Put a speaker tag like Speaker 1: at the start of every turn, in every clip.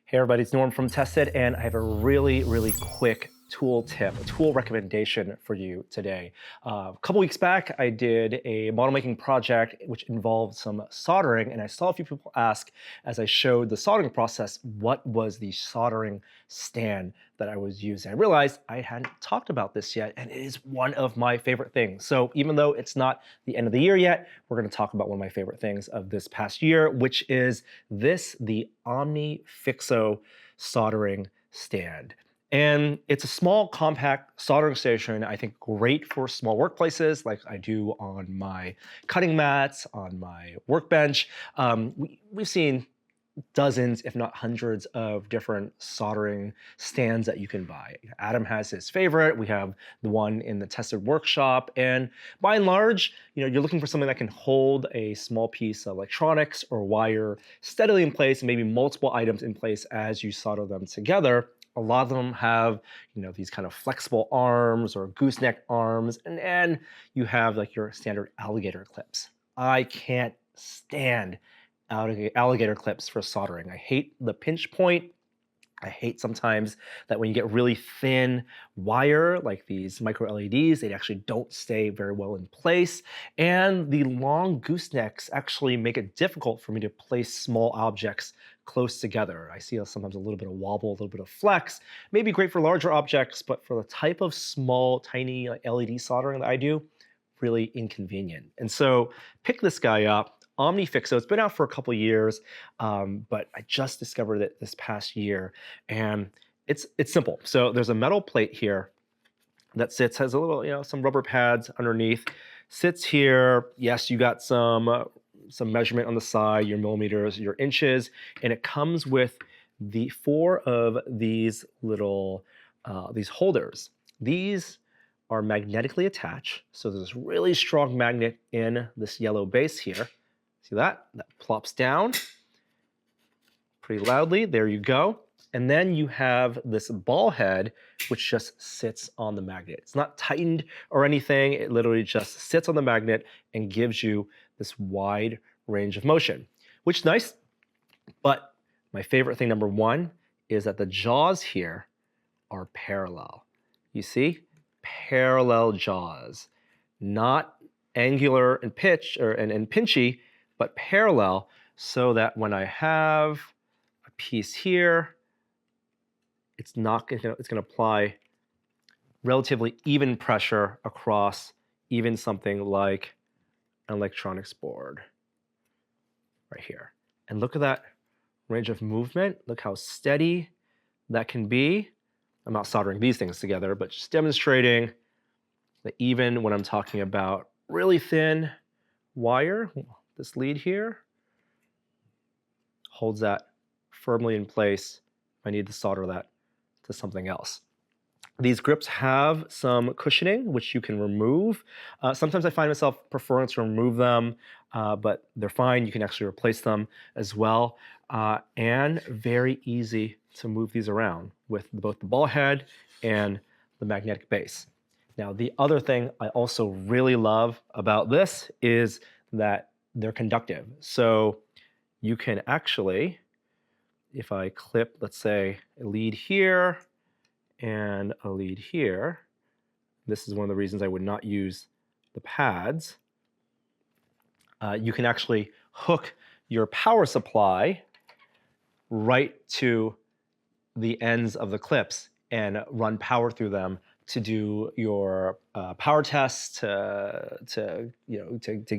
Speaker 1: Hey everybody, it's Norm from Tested, and I have a really quick tool tip, a tool recommendation for you today. A couple weeks back, I did a model making project which involved some soldering, and I saw a few people ask as I showed the soldering process, what was the soldering stand that I was using? I realized I hadn't talked about this yet, and it is one of my favorite things. So even though it's not the end of the year yet, we're going to talk about one of my favorite things of this past year, which is the Omnifixo soldering stand. And it's a small, compact soldering station, I think great for small workplaces like I do on my cutting mats, on my workbench. We've seen dozens, if not hundreds, of different soldering stands that you can buy. Adam has his favorite. We have the one in the Tested workshop. And by and large, you're looking for something that can hold a small piece of electronics or wire steadily in place, and maybe multiple items in place as you solder them together. A lot of them have, these kind of flexible arms or gooseneck arms, and you have like your standard alligator clips. I can't stand alligator clips for soldering. I hate the pinch point. I hate sometimes that when you get really thin wire, like these micro LEDs, they actually don't stay very well in place. And the long goosenecks actually make it difficult for me to place small objects close together. I see sometimes a little bit of wobble, a little bit of flex. Maybe great for larger objects, but for the type of small, tiny LED soldering that I do, really inconvenient. And so pick this guy up. Omnifixo. It's been out for a couple of years, but I just discovered it this past year, and it's simple. So there's a metal plate here that sits, has a little, some rubber pads underneath, sits here. Yes, you got some measurement on the side, your millimeters, your inches, and it comes with the 4 of these little these holders. These are magnetically attached, so there's this really strong magnet in this yellow base here. See that? That plops down pretty loudly. There you go. And then you have this ball head, which just sits on the magnet. It's not tightened or anything. It literally just sits on the magnet and gives you this wide range of motion, which is nice. But my favorite thing, number one, is that the jaws here are parallel. You see? Parallel jaws, not angular and pitch and pinchy, but parallel, so that when I have a piece here, it's going to apply relatively even pressure across even something like an electronics board right here. And look at that range of movement. Look how steady that can be. I'm not soldering these things together, but just demonstrating that even when I'm talking about really thin wire, this lead here holds that firmly in place if I need to solder that to something else. These grips have some cushioning, which you can remove. Sometimes I find myself preferring to remove them, but they're fine. You can actually replace them as well. And very easy to move these around with both the ball head and the magnetic base. Now, the other thing I also really love about this is that they're conductive. So you can actually, if I clip, let's say, a lead here and a lead here, this is one of the reasons I would not use the pads, you can actually hook your power supply right to the ends of the clips and run power through them to do your power tests, to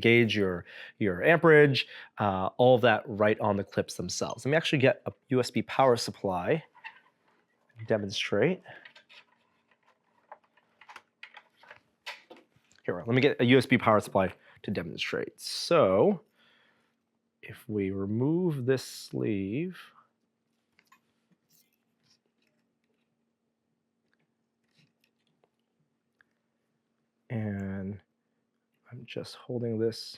Speaker 1: gauge your amperage, all of that right on the clips themselves. Let me actually get a USB power supply, demonstrate. Here, let me get a USB power supply to demonstrate. So if we remove this sleeve, and I'm just holding this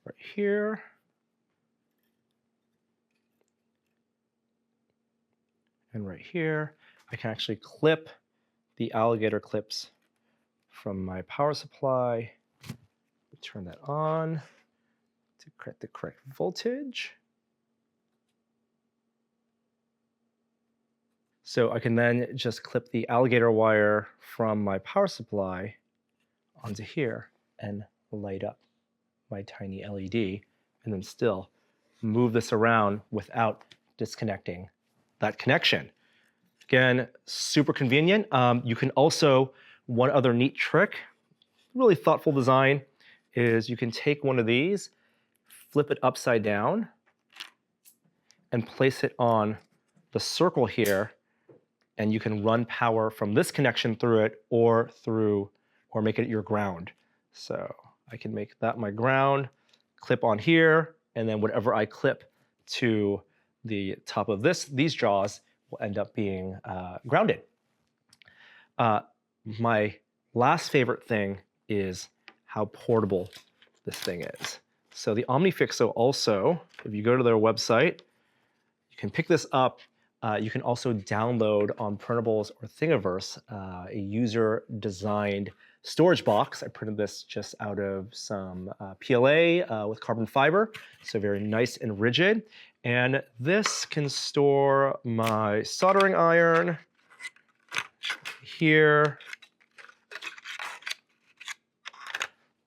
Speaker 1: right here. And right here, I can actually clip the alligator clips from my power supply. Turn that on to correct the correct voltage. So I can then just clip the alligator wire from my power supply onto here and light up my tiny LED, and then still move this around without disconnecting that connection. Again, super convenient. You can also, one other neat trick, really thoughtful design, is you can take one of these, flip it upside down, and place it on the circle here, and you can run power from this connection through it or make it your ground. So I can make that my ground, clip on here, and then whatever I clip to the top of these jaws will end up being grounded. My last favorite thing is how portable this thing is. So the Omnifixo also, if you go to their website, you can pick this up. You can also download on Printables or Thingiverse a user-designed storage box. I printed this just out of some PLA with carbon fiber, so very nice and rigid. And this can store my soldering iron here.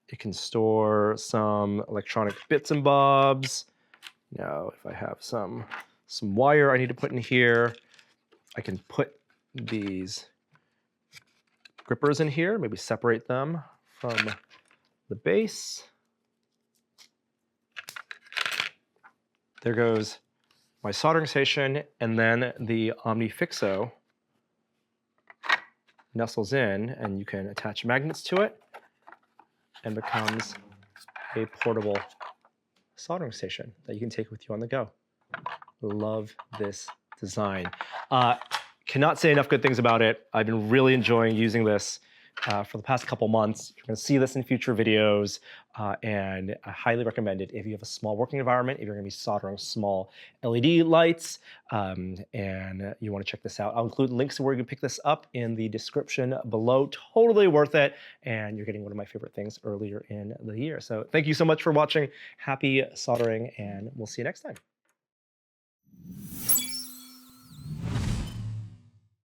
Speaker 1: It can store some electronic bits and bobs. Now, if I have some wire I need to put in here, I can put these grippers in here, maybe separate them from the base. There goes my soldering station, and then the Omnifixo nestles in, and you can attach magnets to it, and becomes a portable soldering station that you can take with you on the go. Love this design. Cannot say enough good things about it. I've been really enjoying using this for the past couple months. You're going to see this in future videos, and I highly recommend it if you have a small working environment, if you're going to be soldering small LED lights, and you want to check this out. I'll include links to where you can pick this up in the description below. Totally worth it, and you're getting one of my favorite things earlier in the year. So thank you so much for watching. Happy soldering, and we'll see you next time.